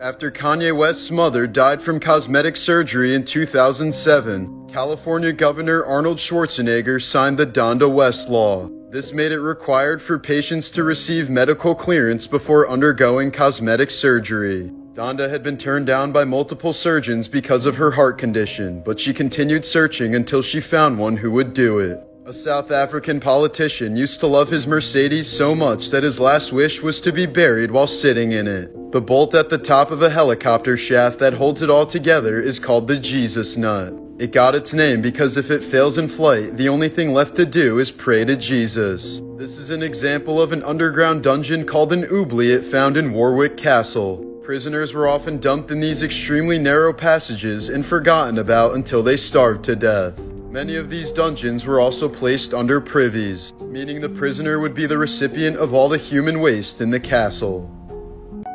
After Kanye West's mother died from cosmetic surgery in 2007, California Governor Arnold Schwarzenegger signed the Donda West Law. This made it required for patients to receive medical clearance before undergoing cosmetic surgery. Donda had been turned down by multiple surgeons because of her heart condition, but she continued searching until she found one who would do it. A South African politician used to love his Mercedes so much that his last wish was to be buried while sitting in it. The bolt at the top of a helicopter shaft that holds it all together is called the Jesus nut. It got its name because if it fails in flight, the only thing left to do is pray to Jesus. This is an example of an underground dungeon called an oubliette found in Warwick Castle. Prisoners were often dumped in these extremely narrow passages and forgotten about until they starved to death. Many of these dungeons were also placed under privies, meaning the prisoner would be the recipient of all the human waste in the castle.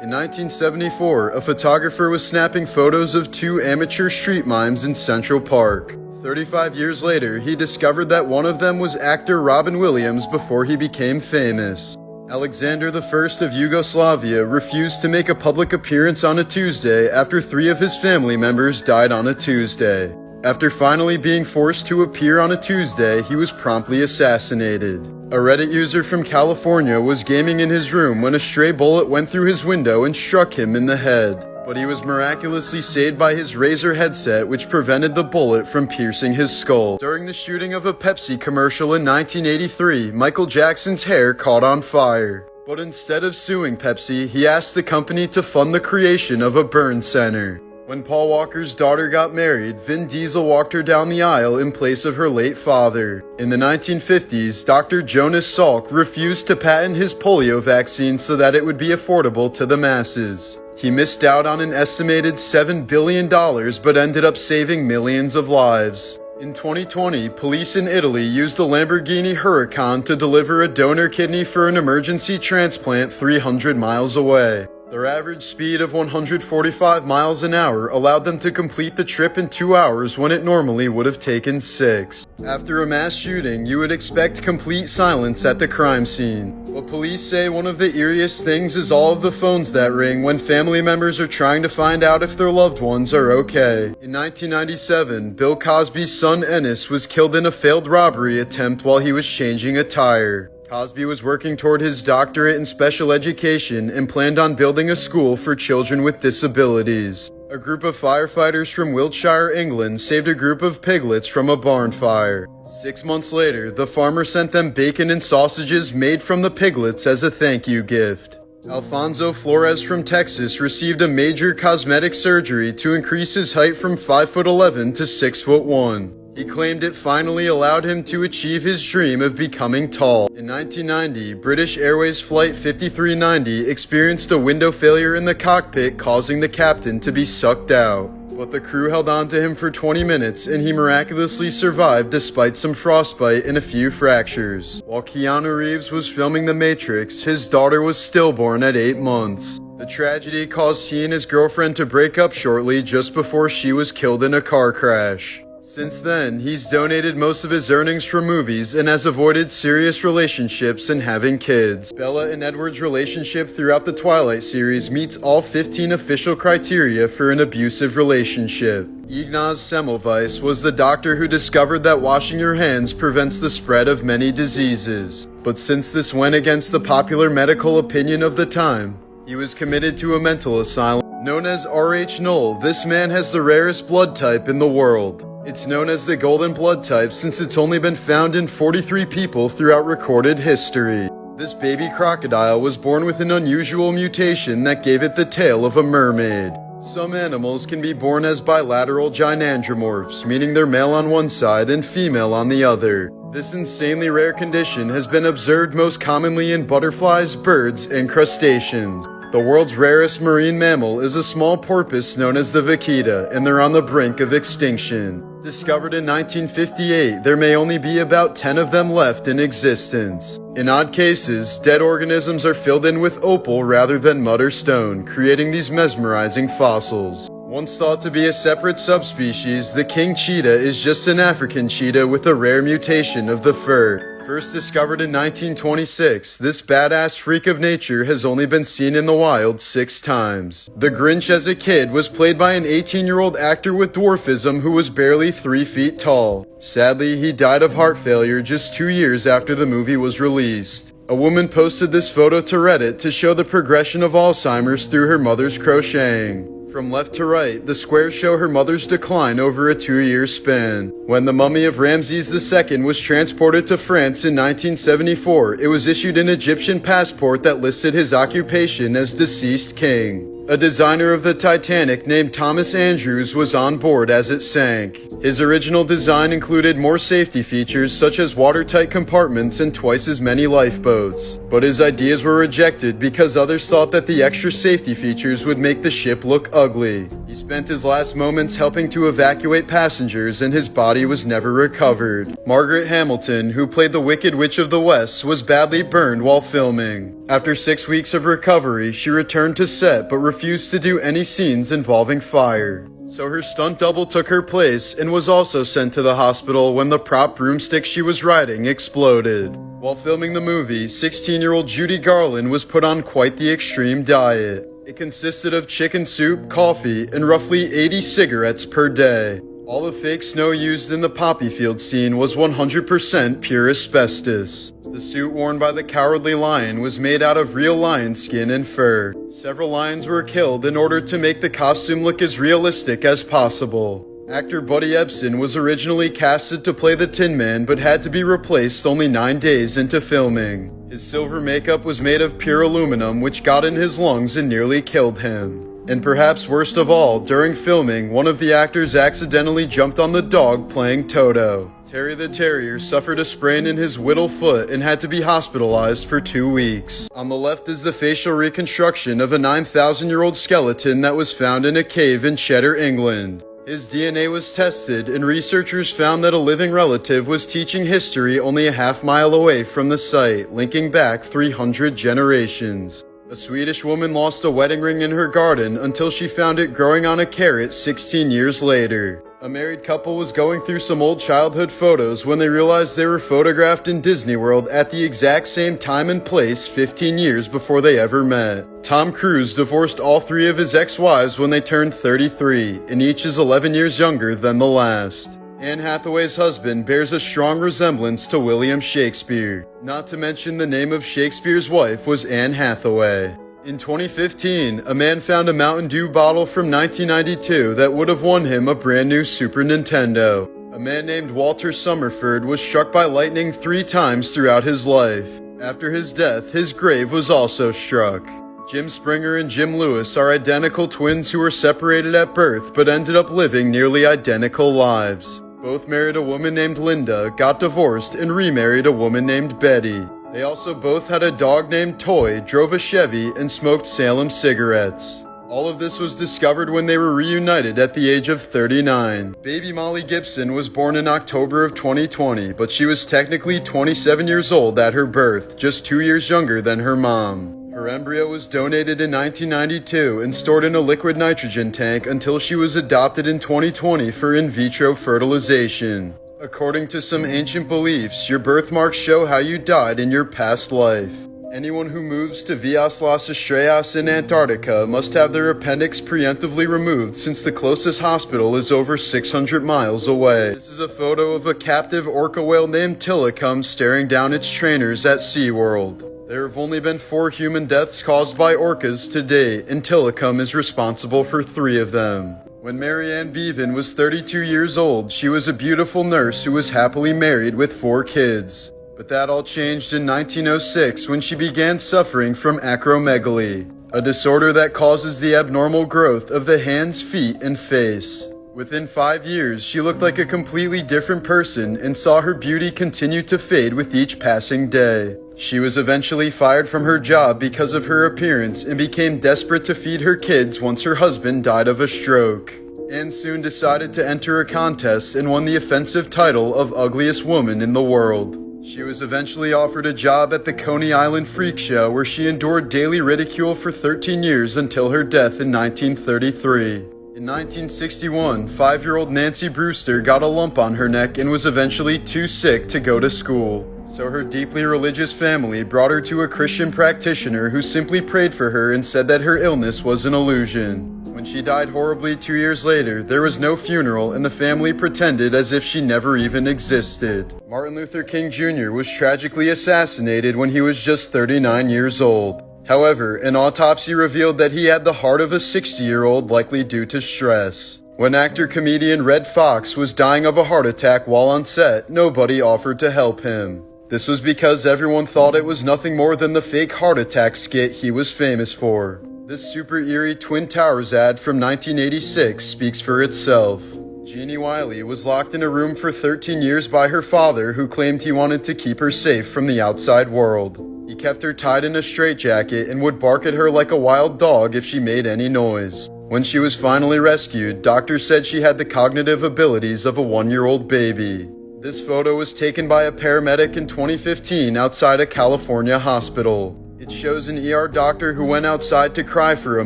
In 1974, a photographer was snapping photos of two amateur street mimes in Central Park. 35 years later, he discovered that one of them was actor Robin Williams before he became famous. Alexander I of Yugoslavia refused to make a public appearance on a Tuesday after 3 of his family members died on a Tuesday. After finally being forced to appear on a Tuesday, he was promptly assassinated. A Reddit user from California was gaming in his room when a stray bullet went through his window and struck him in the head. But he was miraculously saved by his Razer headset, which prevented the bullet from piercing his skull. During the shooting of a Pepsi commercial in 1983, Michael Jackson's hair caught on fire. But instead of suing Pepsi, he asked the company to fund the creation of a burn center. When Paul Walker's daughter got married, Vin Diesel walked her down the aisle in place of her late father. In the 1950s, Dr. Jonas Salk refused to patent his polio vaccine so that it would be affordable to the masses. He missed out on an estimated $7 billion but ended up saving millions of lives. In 2020, police in Italy used a Lamborghini Huracan to deliver a donor kidney for an emergency transplant 300 miles away. Their average speed of 145 miles an hour allowed them to complete the trip in 2 hours when it normally would have taken 6. After a mass shooting, you would expect complete silence at the crime scene. But police say one of the eeriest things is all of the phones that ring when family members are trying to find out if their loved ones are okay. In 1997, Bill Cosby's son Ennis was killed in a failed robbery attempt while he was changing a tire. Cosby was working toward his doctorate in special education and planned on building a school for children with disabilities. A group of firefighters from Wiltshire, England saved a group of piglets from a barn fire. 6 months later, the farmer sent them bacon and sausages made from the piglets as a thank you gift. Alfonso Flores from Texas received a major cosmetic surgery to increase his height from 5'11" to 6'1". He claimed it finally allowed him to achieve his dream of becoming tall. In 1990, British Airways Flight 5390 experienced a window failure in the cockpit, causing the captain to be sucked out. But the crew held on to him for 20 minutes and he miraculously survived despite some frostbite and a few fractures. While Keanu Reeves was filming The Matrix, his daughter was stillborn at 8 months. The tragedy caused he and his girlfriend to break up shortly just before she was killed in a car crash. Since then, he's donated most of his earnings from movies and has avoided serious relationships and having kids. Bella and Edward's relationship throughout the Twilight series meets all 15 official criteria for an abusive relationship. Ignaz Semmelweis was the doctor who discovered that washing your hands prevents the spread of many diseases. But since this went against the popular medical opinion of the time, he was committed to a mental asylum. Known as RH Null, this man has the rarest blood type in the world. It's known as the golden blood type since it's only been found in 43 people throughout recorded history. This baby crocodile was born with an unusual mutation that gave it the tail of a mermaid. Some animals can be born as bilateral gynandromorphs, meaning they're male on one side and female on the other. This insanely rare condition has been observed most commonly in butterflies, birds, and crustaceans. The world's rarest marine mammal is a small porpoise known as the vaquita, and they're on the brink of extinction. Discovered in 1958, there may only be about 10 of them left in existence. In odd cases, dead organisms are filled in with opal rather than mud or stone, creating these mesmerizing fossils. Once thought to be a separate subspecies, the king cheetah is just an African cheetah with a rare mutation of the fur. First discovered in 1926, this badass freak of nature has only been seen in the wild 6 times. The Grinch as a kid was played by an 18-year-old actor with dwarfism who was barely 3 feet tall. Sadly, he died of heart failure just 2 years after the movie was released. A woman posted this photo to Reddit to show the progression of Alzheimer's through her mother's crocheting. From left to right, the squares show her mother's decline over a 2-year span. When the mummy of Ramses II was transported to France in 1974, it was issued an Egyptian passport that listed his occupation as deceased king. A designer of the Titanic named Thomas Andrews was on board as it sank. His original design included more safety features such as watertight compartments and twice as many lifeboats. But his ideas were rejected because others thought that the extra safety features would make the ship look ugly. He spent his last moments helping to evacuate passengers and his body was never recovered. Margaret Hamilton, who played the Wicked Witch of the West, was badly burned while filming. After 6 weeks of recovery, she returned to set but refused to do any scenes involving fire. So her stunt double took her place and was also sent to the hospital when the prop broomstick she was riding exploded. While filming the movie, 16-year-old Judy Garland was put on quite the extreme diet. It consisted of chicken soup, coffee, and roughly 80 cigarettes per day. All the fake snow used in the poppy field scene was 100% pure asbestos. The suit worn by the Cowardly Lion was made out of real lion skin and fur. Several lions were killed in order to make the costume look as realistic as possible. Actor Buddy Ebsen was originally casted to play the Tin Man but had to be replaced only 9 days into filming. His silver makeup was made of pure aluminum, which got in his lungs and nearly killed him. And perhaps worst of all, during filming, one of the actors accidentally jumped on the dog playing Toto. Terry the Terrier suffered a sprain in his whittle foot and had to be hospitalized for 2 weeks. On the left is the facial reconstruction of a 9,000-year-old skeleton that was found in a cave in Cheddar, England. His DNA was tested, and researchers found that a living relative was teaching history only a half-mile away from the site, linking back 300 generations. A Swedish woman lost a wedding ring in her garden until she found it growing on a carrot 16 years later. A married couple was going through some old childhood photos when they realized they were photographed in Disney World at the exact same time and place 15 years before they ever met. Tom Cruise divorced all 3 of his ex-wives when they turned 33, and each is 11 years younger than the last. Anne Hathaway's husband bears a strong resemblance to William Shakespeare. Not to mention the name of Shakespeare's wife was Anne Hathaway. In 2015, a man found a Mountain Dew bottle from 1992 that would have won him a brand new Super Nintendo. A man named Walter Summerford was struck by lightning 3 times throughout his life. After his death, his grave was also struck. Jim Springer and Jim Lewis are identical twins who were separated at birth but ended up living nearly identical lives. Both married a woman named Linda, got divorced, and remarried a woman named Betty. They also both had a dog named Toy, drove a Chevy, and smoked Salem cigarettes. All of this was discovered when they were reunited at the age of 39. Baby Molly Gibson was born in October of 2020, but she was technically 27 years old at her birth, just 2 years younger than her mom. Her embryo was donated in 1992 and stored in a liquid nitrogen tank until she was adopted in 2020 for in vitro fertilization. According to some ancient beliefs, your birthmarks show how you died in your past life. Anyone who moves to Vias Las Estrellas in Antarctica must have their appendix preemptively removed since the closest hospital is over 600 miles away. This is a photo of a captive orca whale named Tilikum staring down its trainers at SeaWorld. There have only been 4 human deaths caused by orcas to date, and Tilikum is responsible for 3 of them. When Marianne Bevan was 32 years old, she was a beautiful nurse who was happily married with 4 kids. But that all changed in 1906 when she began suffering from acromegaly, a disorder that causes the abnormal growth of the hands, feet, and face. Within 5 years, she looked like a completely different person and saw her beauty continue to fade with each passing day. She was eventually fired from her job because of her appearance and became desperate to feed her kids once her husband died of a stroke. Anne soon decided to enter a contest and won the offensive title of Ugliest Woman in the World. She was eventually offered a job at the Coney Island Freak Show where she endured daily ridicule for 13 years until her death in 1933. In 1961, 5-year-old Nancy Brewster got a lump on her neck and was eventually too sick to go to school. So her deeply religious family brought her to a Christian practitioner who simply prayed for her and said that her illness was an illusion. When she died horribly 2 years later, there was no funeral and the family pretended as if she never even existed. Martin Luther King Jr. was tragically assassinated when he was just 39 years old. However, an autopsy revealed that he had the heart of a 60-year-old, likely due to stress. When actor-comedian Red Fox was dying of a heart attack while on set, nobody offered to help him. This was because everyone thought it was nothing more than the fake heart attack skit he was famous for. This super eerie Twin Towers ad from 1986 speaks for itself. Jeannie Wiley was locked in a room for 13 years by her father, who claimed he wanted to keep her safe from the outside world. He kept her tied in a straitjacket and would bark at her like a wild dog if she made any noise. When she was finally rescued, doctors said she had the cognitive abilities of a 1-year-old baby. This photo was taken by a paramedic in 2015 outside a California hospital. It shows an ER doctor who went outside to cry for a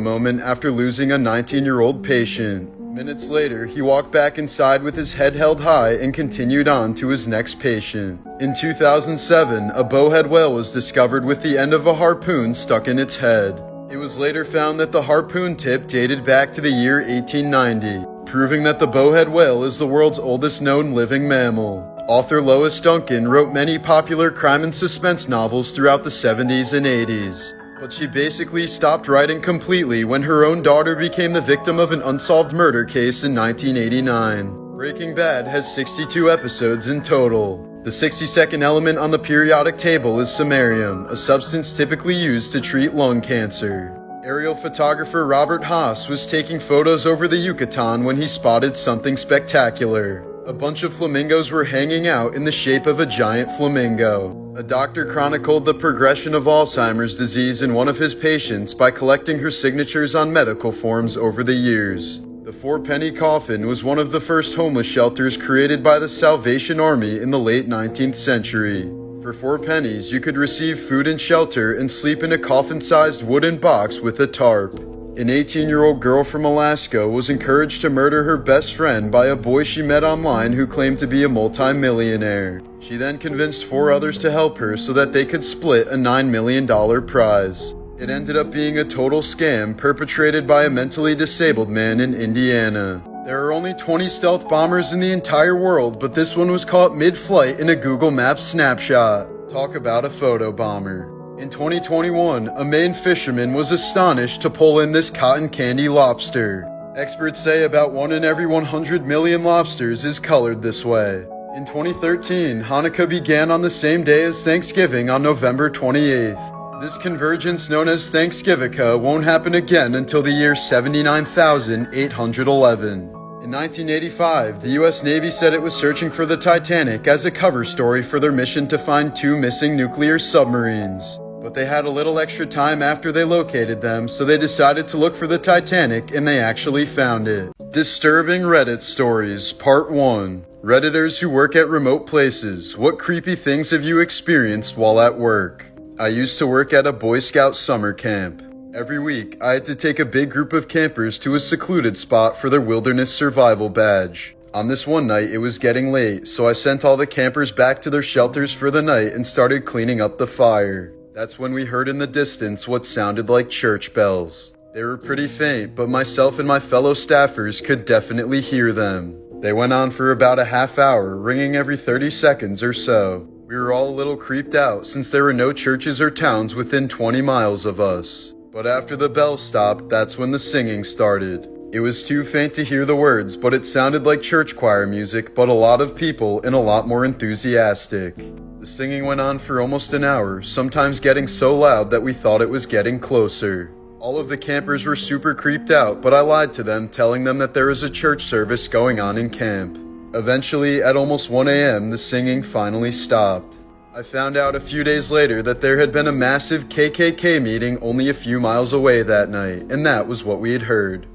moment after losing a 19-year-old patient. Minutes later, he walked back inside with his head held high and continued on to his next patient. In 2007, a bowhead whale was discovered with the end of a harpoon stuck in its head. It was later found that the harpoon tip dated back to the year 1890, proving that the bowhead whale is the world's oldest known living mammal. Author Lois Duncan wrote many popular crime and suspense novels throughout the 70s and 80s. But she basically stopped writing completely when her own daughter became the victim of an unsolved murder case in 1989. Breaking Bad has 62 episodes in total. The 62nd element on the periodic table is samarium, a substance typically used to treat lung cancer. Aerial photographer Robert Haas was taking photos over the Yucatan when he spotted something spectacular. A bunch of flamingos were hanging out in the shape of a giant flamingo. A doctor chronicled the progression of Alzheimer's disease in one of his patients by collecting her signatures on medical forms over the years. The 4-penny coffin was one of the first homeless shelters created by the Salvation Army in the late 19th century. For 4 pennies, you could receive food and shelter and sleep in a coffin-sized wooden box with a tarp. An 18-year-old girl from Alaska was encouraged to murder her best friend by a boy she met online who claimed to be a multi-millionaire. She then convinced 4 others to help her so that they could split a $9 million prize. It ended up being a total scam perpetrated by a mentally disabled man in Indiana. There are only 20 stealth bombers in the entire world, but this one was caught mid-flight in a Google Maps snapshot. Talk about a photo bomber. In 2021, a Maine fisherman was astonished to pull in this cotton candy lobster. Experts say about 1 in every 100 million lobsters is colored this way. In 2013, Hanukkah began on the same day as Thanksgiving on November 28th. This convergence known as Thanksgivika won't happen again until the year 79,811. In 1985, the U.S. Navy said it was searching for the Titanic as a cover story for their mission to find 2 missing nuclear submarines. But they had a little extra time after they located them, so they decided to look for the Titanic, and they actually found it. Disturbing Reddit Stories, Part 1. Redditors who work at remote places. What creepy things have you experienced while at work? I used to work at a Boy Scout summer camp. Every week, I had to take a big group of campers to a secluded spot for their wilderness survival badge. On this one night, it was getting late, so I sent all the campers back to their shelters for the night and started cleaning up the fire. That's when we heard in the distance what sounded like church bells. They were pretty faint, but myself and my fellow staffers could definitely hear them. They went on for about a half hour, ringing every 30 seconds or so. We were all a little creeped out since there were no churches or towns within 20 miles of us. But after the bells stopped, that's when the singing started. It was too faint to hear the words, but it sounded like church choir music, but a lot of people and a lot more enthusiastic. The singing went on for almost an hour, sometimes getting so loud that we thought it was getting closer. All of the campers were super creeped out, but I lied to them, telling them that there was a church service going on in camp. Eventually, at almost 1 a.m., the singing finally stopped. I found out a few days later that there had been a massive KKK meeting only a few miles away that night, and that was what we had heard.